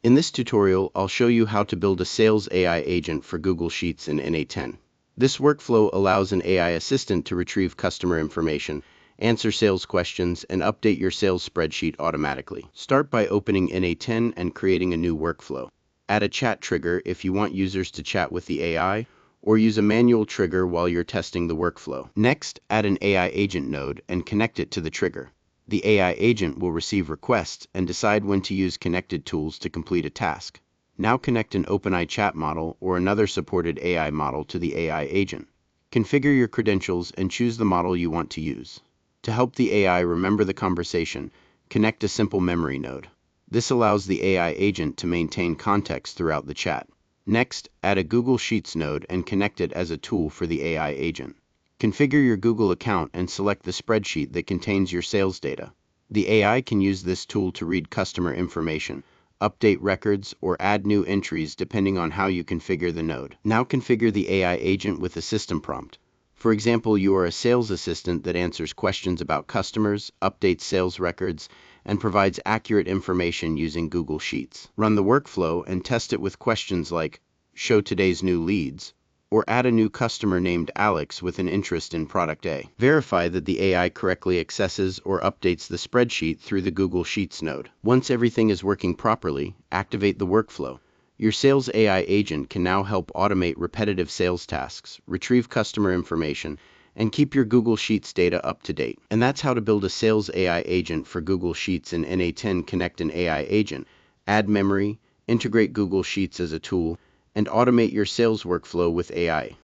In this tutorial, I'll show you how to build a sales AI agent for Google Sheets in N8N. This workflow allows an AI assistant to retrieve customer information, answer sales questions, and update your sales spreadsheet automatically. Start by opening N8N and creating a new workflow. Add a chat trigger if you want users to chat with the AI, or use a manual trigger while you're testing the workflow. Next, add an AI agent node and connect it to the trigger. The AI agent will receive requests and decide when to use connected tools to complete a task. Now connect an OpenAI chat model or another supported AI model to the AI agent. Configure your credentials and choose the model you want to use. To help the AI remember the conversation, connect a simple memory node. This allows the AI agent to maintain context throughout the chat. Next, add a Google Sheets node and connect it as a tool for the AI agent. Configure your Google account and select the spreadsheet that contains your sales data. The AI can use this tool to read customer information, update records, or add new entries depending on how you configure the node. Now configure the AI agent with a system prompt. For example, you are a sales assistant that answers questions about customers, updates sales records, and provides accurate information using Google Sheets. Run the workflow and test it with questions like, show today's new leads, or add a new customer named Alex with an interest in product A. Verify that the AI correctly accesses or updates the spreadsheet through the Google Sheets node. Once everything is working properly, activate the workflow. Your sales AI agent can now help automate repetitive sales tasks, retrieve customer information, and keep your Google Sheets data up to date. And that's how to build a sales AI agent for Google Sheets in N8N. Connect an AI agent, add memory, integrate Google Sheets as a tool, and automate your sales workflow with AI.